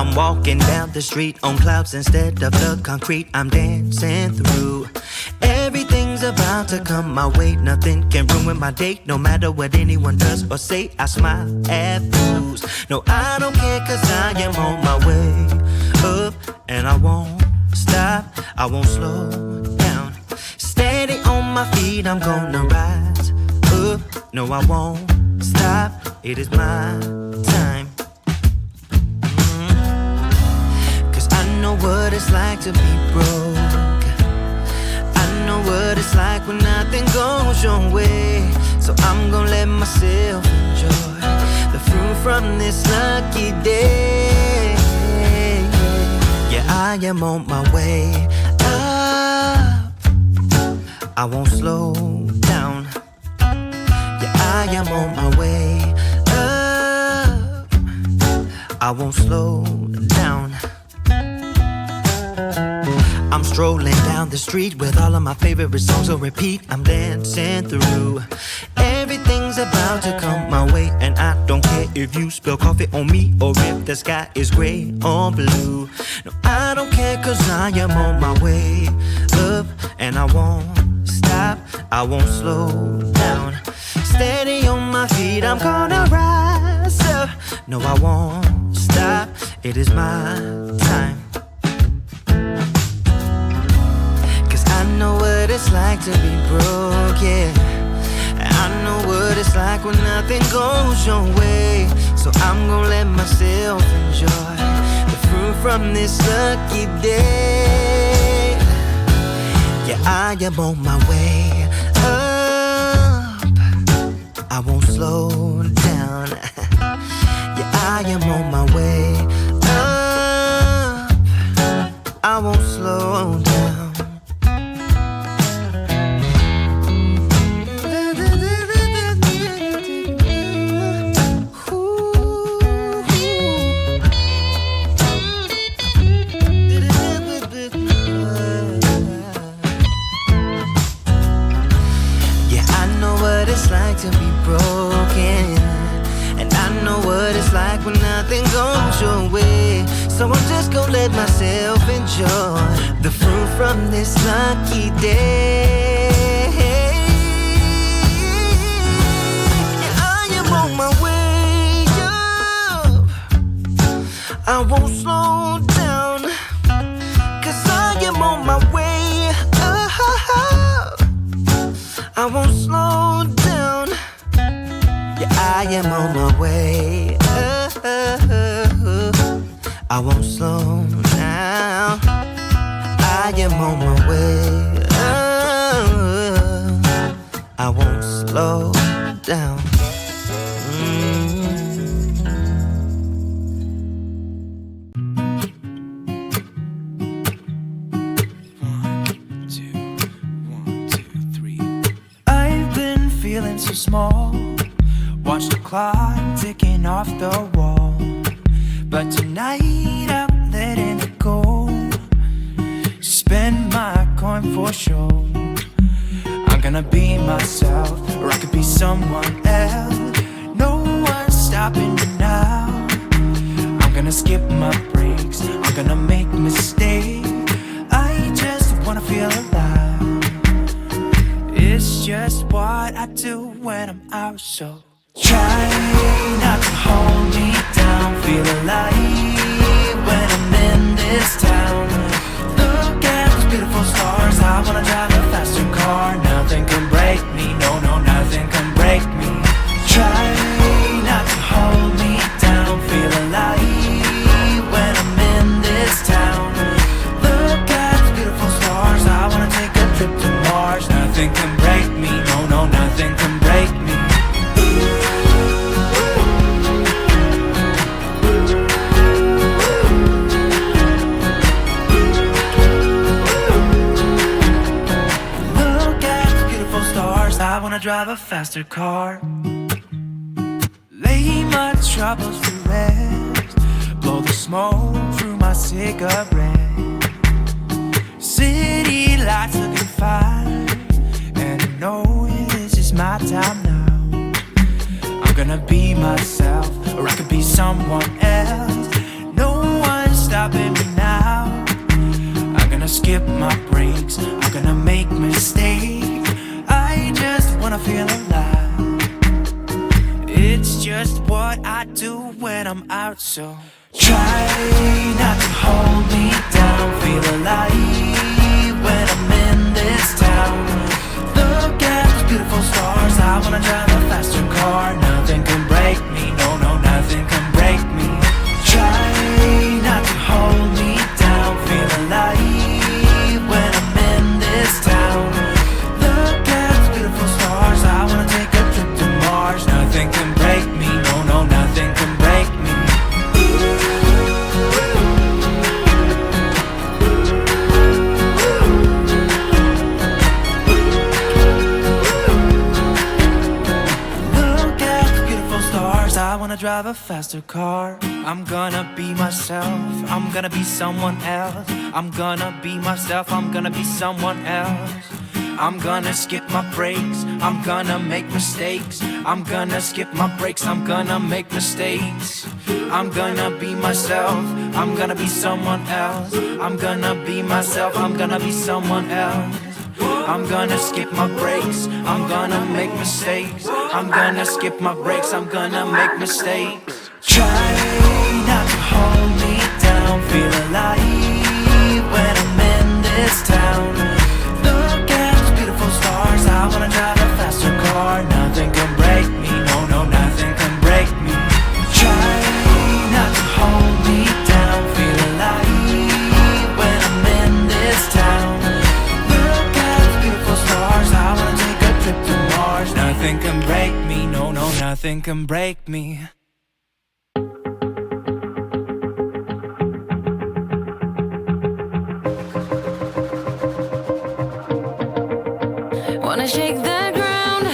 I'm walking down the street on clouds instead of the concrete I'm dancing through. Everything's about to come my way. Nothing can ruin my day, no matter what anyone does or say. I smile at fools. No, I don't care, cause I am on my way up, and I won't stop, I won't slow down. Steady on my feet, I'm gonna rise up. No, I won't stop, it is my time. Cause I know what it's like to be broke. I know what it's like when nothing goes your way. So I'm gonna let myself enjoy the fruit from this lucky day. Yeah, I am on my way up, I won't slow down. Yeah, I am on my way up, I won't slow down. I'm strolling down the street with all of my favorite songs on repeat. I'm dancing through. Everything's about to come my way, and I don't care if you spill coffee on me or if the sky is gray or blue. No, I don't care, cause I am on my way up, and I won't stop, I won't slow down. Steady on my feet, I'm gonna rise up. No, I won't stop, it is my time. I know what it's like to be broke, yeah. I know what it's like when nothing goes your way. So I'm gonna let myself enjoy the fruit from this lucky day. Yeah, I am on my way up, I won't slow down. Yeah, I am on my way up, I won't slow down. To be broken, and I know what it's like when nothing goes your way. So I'm just gonna let myself enjoy the fruit from this lucky day. Yeah, I am on my way up, I won't slow down, cause I am on my way up, I won't slow down. Yeah, I am on my way up, I won't slow down. I am on my way up, I won't slow down. So small, watch the clock ticking off the wall. But tonight I'm letting it go. Spend my coin for sure. I'm gonna be myself, or I could be someone else. No one's stopping me now. I'm gonna skip my breaks, I'm gonna make mistakes. I just wanna feel alive. It's just what I do when I'm out, so try not to hold me down. Feel alive when I'm in this town. Look at those beautiful stars, I wanna drive a faster car. Nothing can break me, no, no, nothing can break me. Try not to hold me down. Feel alive when I'm in this town. Look at those beautiful stars, I wanna take a trip to Mars. Nothing can break me, no, no, nothing can break me. Look at the beautiful stars, I wanna drive a faster car. Lay my troubles to rest, blow the smoke through my cigarette. City lights looking fine, and I know this is my time now. I'm gonna be myself, or I could be someone else. No one stopping me now. I'm gonna skip my breaks, I'm gonna make mistakes. I just wanna feel alive. It's just what I do when I'm out, so try not to hold me down. Feel alive when I'm in this town. Look at those beautiful stars. I wanna drive a faster car. Nothing can break me, no, no, nothing can break me. Try not to hold me down. Feel alive when I'm in this town. Look at those beautiful stars. I wanna take a trip to Mars. Nothing can break me, no, no, nothing can break me. I wanna drive a faster car. I'm gonna be myself, I'm gonna be someone else. I'm gonna be myself, I'm gonna be someone else. I'm gonna skip my breaks, I'm gonna make mistakes. I'm gonna skip my breaks, I'm gonna make mistakes. I'm gonna be myself, I'm gonna be someone else. I'm gonna be myself, I'm gonna be someone else. I'm gonna skip my breaks, I'm gonna make mistakes. I'm gonna skip my breaks, I'm gonna make mistakes. Try not to hold me down. Feel alive when I'm in this town. Look at those beautiful stars. I wanna drive a faster car. Nothing can break me, no, no, nothing can break me. Try not to hold me down. Feel alive when I'm in this town. I wanna take a trip to Mars. Nothing can break me, no, no, nothing can break me. Wanna shake the ground,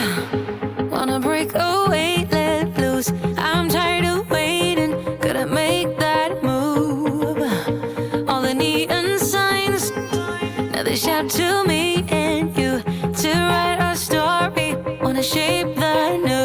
wanna break away, let loose. I'm tired of waiting, gotta make that move. All the neon signs, now they shout to me and you to write our story. Wanna shape the new.